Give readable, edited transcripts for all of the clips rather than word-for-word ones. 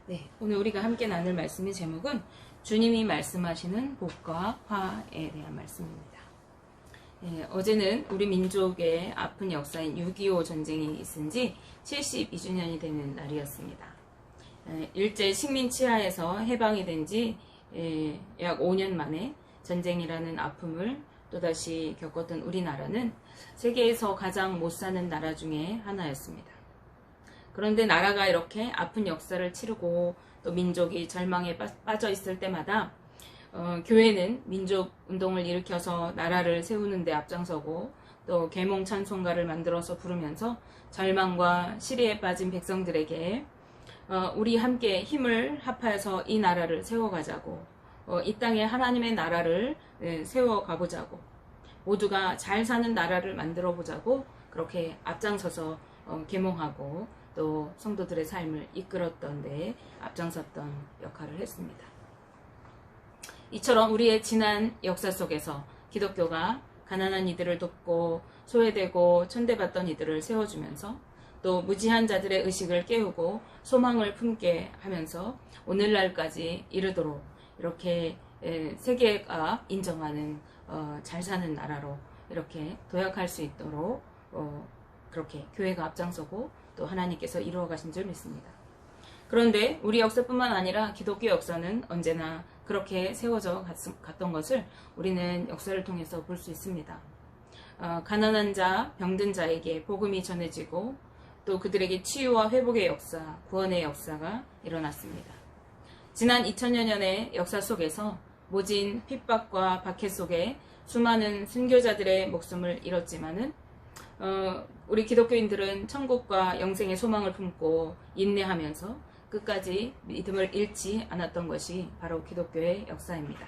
네, 오늘 우리가 함께 나눌 말씀의 제목은 주님이 말씀하시는 복과 화에 대한 말씀입니다. 어제는 우리 민족의 아픈 역사인 6.25 전쟁이 있은 지 72주년이 되는 날이었습니다. 일제 식민 치하에서 해방이 된 지 약 5년 만에 전쟁이라는 아픔을 또다시 겪었던 우리나라는 세계에서 가장 못 사는 나라 중에 하나였습니다. 그런데 나라가 이렇게 아픈 역사를 치르고 또 민족이 절망에 빠져 있을 때마다 교회는 민족 운동을 일으켜서 나라를 세우는 데 앞장서고 또 계몽 찬송가를 만들어서 부르면서 절망과 시리에 빠진 백성들에게 우리 함께 힘을 합하여서 이 나라를 세워가자고, 이 땅에 하나님의 나라를 세워가보자고, 모두가 잘 사는 나라를 만들어 보자고 그렇게 앞장서서 계몽하고 또 성도들의 삶을 이끌었던 데 앞장섰던 역할을 했습니다. 이처럼 우리의 지난 역사 속에서 기독교가 가난한 이들을 돕고 소외되고 천대받던 이들을 세워주면서 또 무지한 자들의 의식을 깨우고 소망을 품게 하면서 오늘날까지 이르도록 이렇게 세계가 인정하는 잘 사는 나라로 이렇게 도약할 수 있도록 그렇게 교회가 앞장서고 또 하나님께서 이루어 가신 줄 믿습니다. 그런데 우리 역사뿐만 아니라 기독교 역사는 언제나 그렇게 세워져 갔던 것을 우리는 역사를 통해서 볼 수 있습니다. 가난한 자, 병든 자에게 복음이 전해지고 또 그들에게 치유와 회복의 역사, 구원의 역사가 일어났습니다. 지난 2000여 년의 역사 속에서 모진 핍박과 박해 속에 수많은 순교자들의 목숨을 잃었지만은 우리 기독교인들은 천국과 영생의 소망을 품고 인내하면서 끝까지 믿음을 잃지 않았던 것이 바로 기독교의 역사입니다.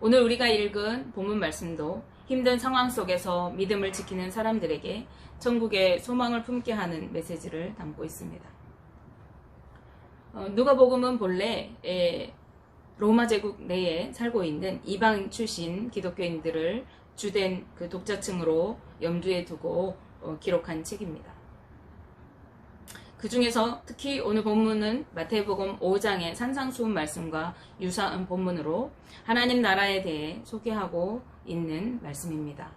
오늘 우리가 읽은 본문 말씀도 힘든 상황 속에서 믿음을 지키는 사람들에게 천국의 소망을 품게 하는 메시지를 담고 있습니다. 누가복음은 본래 로마 제국 내에 살고 있는 이방 출신 기독교인들을 주된 그 독자층으로 염두에 두고 기록한 책입니다. 그 중에서 특히 오늘 본문은 마태복음 5장의 산상수훈 말씀과 유사한 본문으로 하나님 나라에 대해 소개하고 있는 말씀입니다.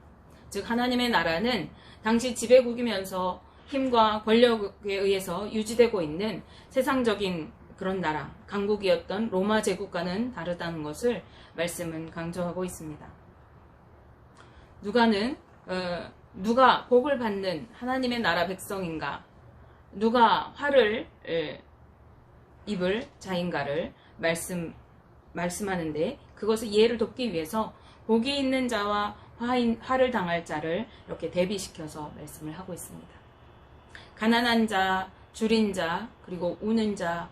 즉 하나님의 나라는 당시 지배국이면서 힘과 권력에 의해서 유지되고 있는 세상적인 그런 나라, 강국이었던 로마 제국과는 다르다는 것을 말씀은 강조하고 있습니다. 누가 복을 받는 하나님의 나라 백성인가, 누가 화를 입을 자인가를 말씀하는데 그것을 이해를 돕기 위해서 복이 있는 자와 화를 당할 자를 이렇게 대비시켜서 말씀을 하고 있습니다. 가난한 자, 줄인 자, 그리고 우는 자,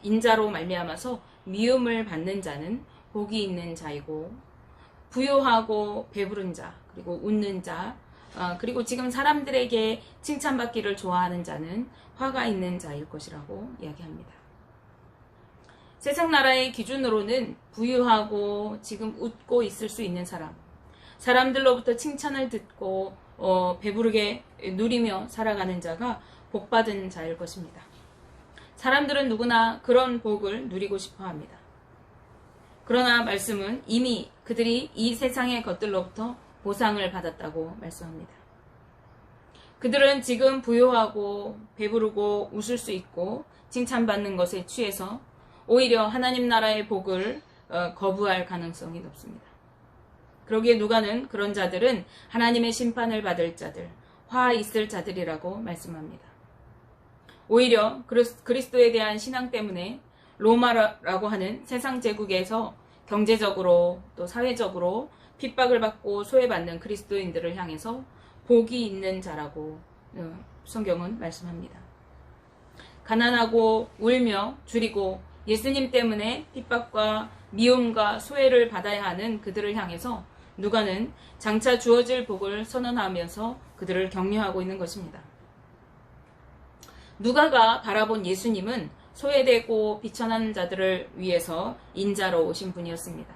인자로 말미암아서 미움을 받는 자는 복이 있는 자이고, 부유하고 배부른 자, 그리고 웃는 자, 그리고 지금 사람들에게 칭찬받기를 좋아하는 자는 화가 있는 자일 것이라고 이야기합니다. 세상 나라의 기준으로는 부유하고 지금 웃고 있을 수 있는 사람들로부터 칭찬을 듣고 배부르게 누리며 살아가는 자가 복받은 자일 것입니다. 사람들은 누구나 그런 복을 누리고 싶어 합니다. 그러나 말씀은 이미 그들이 이 세상의 것들로부터 보상을 받았다고 말씀합니다. 그들은 지금 부유하고 배부르고 웃을 수 있고 칭찬받는 것에 취해서 오히려 하나님 나라의 복을 거부할 가능성이 높습니다. 그러기에 누가는 그런 자들은 하나님의 심판을 받을 자들, 화 있을 자들이라고 말씀합니다. 오히려 그리스도에 대한 신앙 때문에 로마라고 하는 세상 제국에서 경제적으로 또 사회적으로 핍박을 받고 소외받는 그리스도인들을 향해서 복이 있는 자라고 성경은 말씀합니다. 가난하고 울며 줄이고 예수님 때문에 핍박과 미움과 소외를 받아야 하는 그들을 향해서 누가는 장차 주어질 복을 선언하면서 그들을 격려하고 있는 것입니다. 누가가 바라본 예수님은 소외되고 비천한 자들을 위해서 인자로 오신 분이었습니다.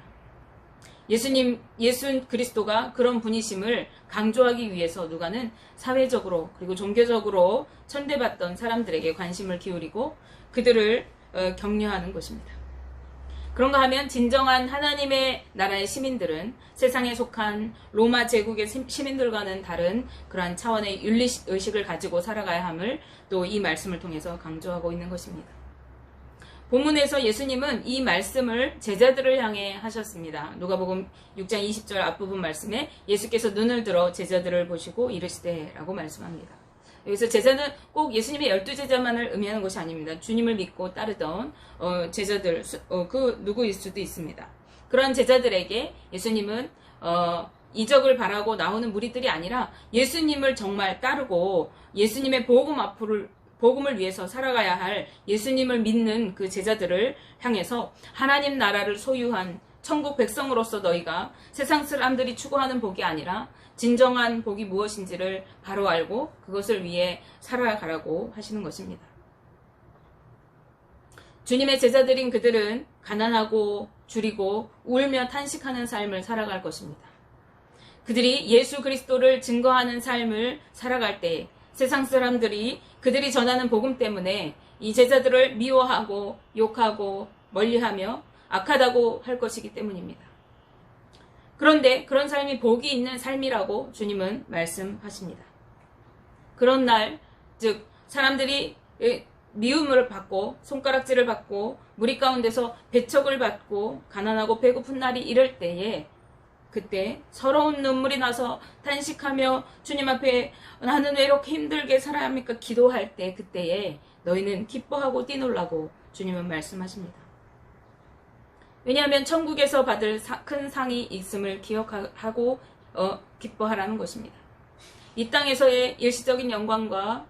예수 그리스도가 그런 분이심을 강조하기 위해서 누가는 사회적으로 그리고 종교적으로 천대받던 사람들에게 관심을 기울이고 그들을 격려하는 것입니다. 그런가 하면 진정한 하나님의 나라의 시민들은 세상에 속한 로마 제국의 시민들과는 다른 그러한 차원의 윤리의식을 가지고 살아가야 함을 또 이 말씀을 통해서 강조하고 있는 것입니다. 본문에서 예수님은 이 말씀을 제자들을 향해 하셨습니다. 누가복음 6장 20절 앞부분 말씀에 예수께서 눈을 들어 제자들을 보시고 이르시되 라고 말씀합니다. 여기서 제자는 꼭 예수님의 12제자만을 의미하는 것이 아닙니다. 주님을 믿고 따르던 제자들, 그 누구일 수도 있습니다. 그러한 제자들에게 예수님은 이적을 바라고 나오는 무리들이 아니라 예수님을 정말 따르고 예수님의 복음을 위해서 살아가야 할 예수님을 믿는 그 제자들을 향해서 하나님 나라를 소유한 천국 백성으로서 너희가 세상 사람들이 추구하는 복이 아니라 진정한 복이 무엇인지를 바로 알고 그것을 위해 살아가라고 하시는 것입니다. 주님의 제자들인 그들은 가난하고 줄이고 울며 탄식하는 삶을 살아갈 것입니다. 그들이 예수 그리스도를 증거하는 삶을 살아갈 때 세상 사람들이 그들이 전하는 복음 때문에 이 제자들을 미워하고 욕하고 멀리하며 악하다고 할 것이기 때문입니다. 그런데 그런 삶이 복이 있는 삶이라고 주님은 말씀하십니다. 그런 날, 즉 사람들이 미움을 받고 손가락질을 받고 무리 가운데서 배척을 받고 가난하고 배고픈 날이 이럴 때에 그때 서러운 눈물이 나서 탄식하며 주님 앞에 나는 왜 이렇게 힘들게 살아야 합니까? 기도할 때 그때에 너희는 기뻐하고 뛰놀라고 주님은 말씀하십니다. 왜냐하면 천국에서 받을 큰 상이 있음을 기억하고 기뻐하라는 것입니다. 이 땅에서의 일시적인 영광과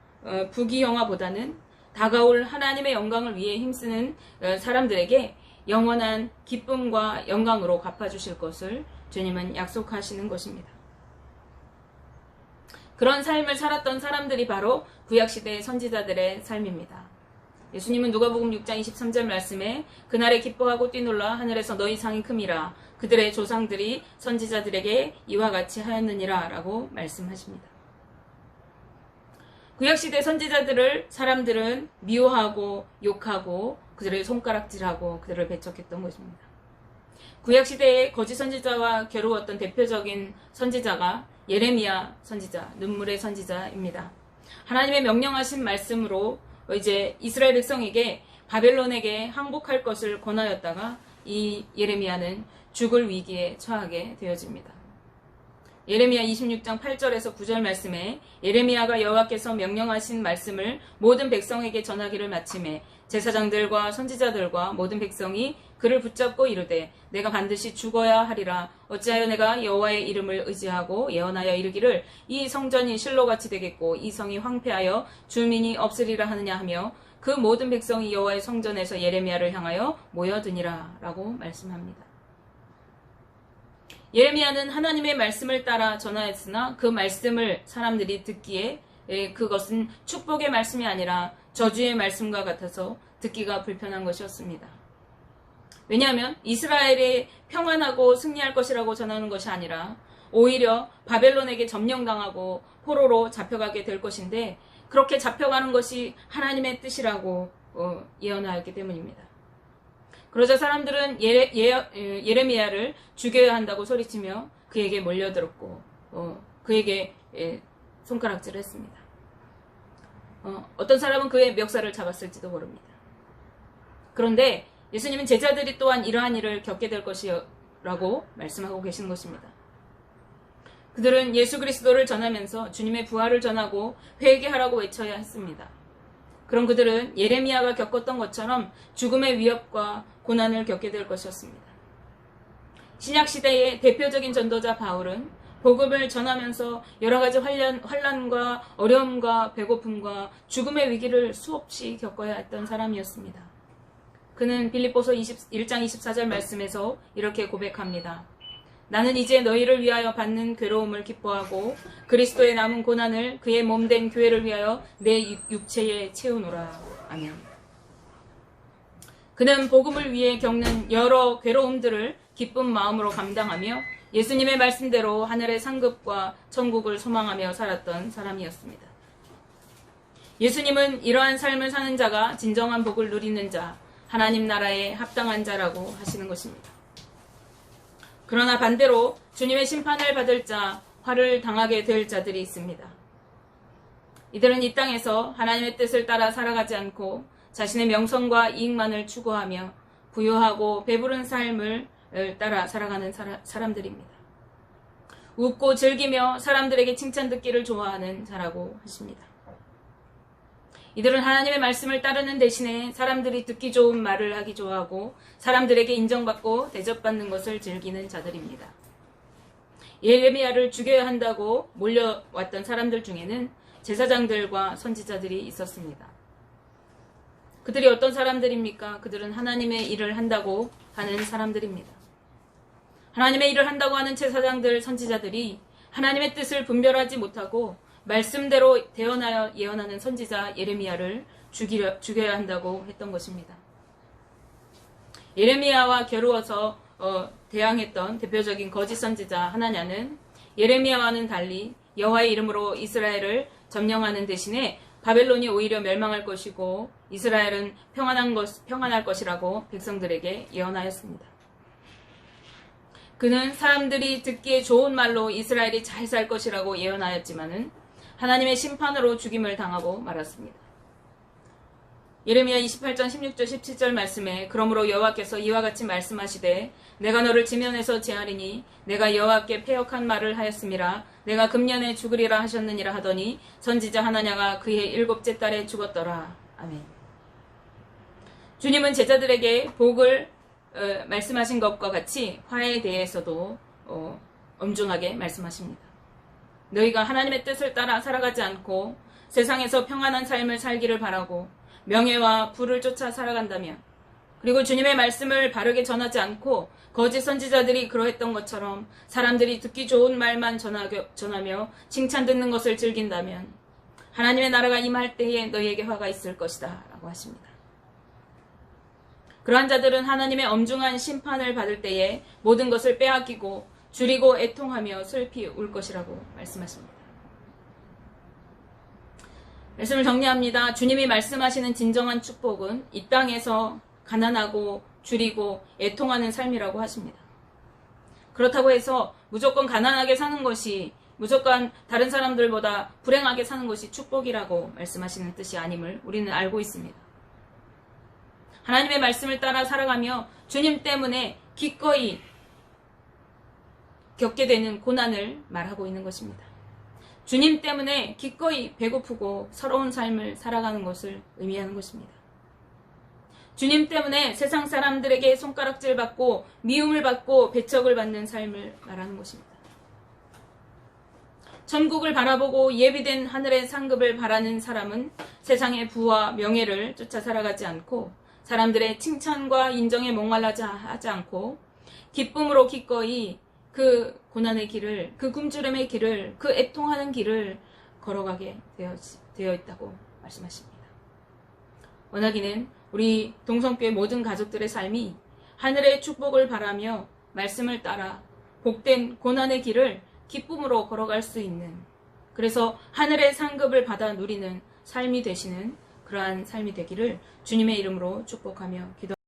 부귀영화보다는 다가올 하나님의 영광을 위해 힘쓰는 사람들에게 영원한 기쁨과 영광으로 갚아주실 것을 주님은 약속하시는 것입니다. 그런 삶을 살았던 사람들이 바로 구약시대의 선지자들의 삶입니다. 예수님은 누가복음 6장 23절 말씀에 그날에 기뻐하고 뛰놀라 하늘에서 너희 상이 큼이라 그들의 조상들이 선지자들에게 이와 같이 하였느니라 라고 말씀하십니다. 구약시대 선지자들을 사람들은 미워하고 욕하고 그들의 손가락질하고 그들을 배척했던 것입니다. 구약시대의 거짓 선지자와 겨루었던 대표적인 선지자가 예레미야 선지자, 눈물의 선지자입니다. 하나님의 명령하신 말씀으로 이제 이스라엘 백성에게 바벨론에게 항복할 것을 권하였다가 이 예레미야는 죽을 위기에 처하게 되어집니다. 예레미야 26장 8절에서 9절 말씀에 예레미야가 여호와께서 명령하신 말씀을 모든 백성에게 전하기를 마침에 제사장들과 선지자들과 모든 백성이 그를 붙잡고 이르되 내가 반드시 죽어야 하리라. 어찌하여 내가 여호와의 이름을 의지하고 예언하여 이르기를 이 성전이 실로같이 되겠고 이 성이 황폐하여 주민이 없으리라 하느냐 하며 그 모든 백성이 여호와의 성전에서 예레미야를 향하여 모여드니라 라고 말씀합니다. 예레미야는 하나님의 말씀을 따라 전하였으나 그 말씀을 사람들이 듣기에 그것은 축복의 말씀이 아니라 저주의 말씀과 같아서 듣기가 불편한 것이었습니다. 왜냐하면 이스라엘이 평안하고 승리할 것이라고 전하는 것이 아니라 오히려 바벨론에게 점령당하고 포로로 잡혀가게 될 것인데 그렇게 잡혀가는 것이 하나님의 뜻이라고 예언하였기 때문입니다. 그러자 사람들은 예레미야를 죽여야 한다고 소리치며 그에게 몰려들었고 그에게 손가락질을 했습니다. 어떤 사람은 그의 멱살을 잡았을지도 모릅니다. 그런데 예수님은 제자들이 또한 이러한 일을 겪게 될 것이라고 말씀하고 계시는 것입니다. 그들은 예수 그리스도를 전하면서 주님의 부활을 전하고 회개하라고 외쳐야 했습니다. 그럼 그들은 예레미야가 겪었던 것처럼 죽음의 위협과 고난을 겪게 될 것이었습니다. 신약시대의 대표적인 전도자 바울은 복음을 전하면서 여러 가지 환난과 어려움과 배고픔과 죽음의 위기를 수없이 겪어야 했던 사람이었습니다. 그는 빌립보서 1장 24절 말씀에서 이렇게 고백합니다. 나는 이제 너희를 위하여 받는 괴로움을 기뻐하고 그리스도의 남은 고난을 그의 몸된 교회를 위하여 내 육체에 채우노라. 아멘. 그는 복음을 위해 겪는 여러 괴로움들을 기쁜 마음으로 감당하며 예수님의 말씀대로 하늘의 상급과 천국을 소망하며 살았던 사람이었습니다. 예수님은 이러한 삶을 사는 자가 진정한 복을 누리는 자, 하나님 나라에 합당한 자라고 하시는 것입니다. 그러나 반대로 주님의 심판을 받을 자, 화를 당하게 될 자들이 있습니다. 이들은 이 땅에서 하나님의 뜻을 따라 살아가지 않고 자신의 명성과 이익만을 추구하며 부유하고 배부른 삶을 따라 살아가는 사람들입니다. 웃고 즐기며 사람들에게 칭찬 듣기를 좋아하는 자라고 하십니다. 이들은 하나님의 말씀을 따르는 대신에 사람들이 듣기 좋은 말을 하기 좋아하고 사람들에게 인정받고 대접받는 것을 즐기는 자들입니다. 예레미야를 죽여야 한다고 몰려왔던 사람들 중에는 제사장들과 선지자들이 있었습니다. 그들이 어떤 사람들입니까? 그들은 하나님의 일을 한다고 하는 사람들입니다. 하나님의 일을 한다고 하는 제사장들, 선지자들이 하나님의 뜻을 분별하지 못하고 말씀대로 대언하여 예언하는 선지자 예레미야를 죽여야 한다고 했던 것입니다. 예레미야와 겨루어서 대항했던 대표적인 거짓 선지자 하나냐는 예레미야와는 달리 여호와의 이름으로 이스라엘을 점령하는 대신에 바벨론이 오히려 멸망할 것이고 이스라엘은 평안할 것이라고 백성들에게 예언하였습니다. 그는 사람들이 듣기에 좋은 말로 이스라엘이 잘 살 것이라고 예언하였지만은 하나님의 심판으로 죽임을 당하고 말았습니다. 예레미야 28장 16절 17절 말씀에 그러므로 여호와께서 이와 같이 말씀하시되 내가 너를 지면에서 제하리니 내가 여호와께 패역한 말을 하였음이라 내가 금년에 죽으리라 하셨느니라 하더니 선지자 하나냐가 그의 7째 달에 죽었더라. 아멘. 주님은 제자들에게 복을 말씀하신 것과 같이 화해에 대해서도 엄중하게 말씀하십니다. 너희가 하나님의 뜻을 따라 살아가지 않고 세상에서 평안한 삶을 살기를 바라고 명예와 부를 쫓아 살아간다면 그리고 주님의 말씀을 바르게 전하지 않고 거짓 선지자들이 그러했던 것처럼 사람들이 듣기 좋은 말만 전하며 칭찬 듣는 것을 즐긴다면 하나님의 나라가 임할 때에 너희에게 화가 있을 것이다 라고 하십니다. 그러한 자들은 하나님의 엄중한 심판을 받을 때에 모든 것을 빼앗기고 줄이고 애통하며 슬피 울 것이라고 말씀하십니다. 말씀을 정리합니다. 주님이 말씀하시는 진정한 축복은 이 땅에서 가난하고 줄이고 애통하는 삶이라고 하십니다. 그렇다고 해서 무조건 가난하게 사는 것이 무조건 다른 사람들보다 불행하게 사는 것이 축복이라고 말씀하시는 뜻이 아님을 우리는 알고 있습니다. 하나님의 말씀을 따라 살아가며 주님 때문에 기꺼이 겪게 되는 고난을 말하고 있는 것입니다. 주님 때문에 기꺼이 배고프고 서러운 삶을 살아가는 것을 의미하는 것입니다. 주님 때문에 세상 사람들에게 손가락질 받고 미움을 받고 배척을 받는 삶을 말하는 것입니다. 천국을 바라보고 예비된 하늘의 상급을 바라는 사람은 세상의 부와 명예를 쫓아 살아가지 않고 사람들의 칭찬과 인정에 목말라지 하지 않고 기쁨으로 기꺼이 그 고난의 길을, 그 굶주림의 길을, 그 애통하는 길을 걸어가게 되어 있다고 말씀하십니다. 원하기는 우리 동성교회 모든 가족들의 삶이 하늘의 축복을 바라며 말씀을 따라 복된 고난의 길을 기쁨으로 걸어갈 수 있는, 그래서 하늘의 상급을 받아 누리는 삶이 되시는 그러한 삶이 되기를 주님의 이름으로 축복하며 기도합니다.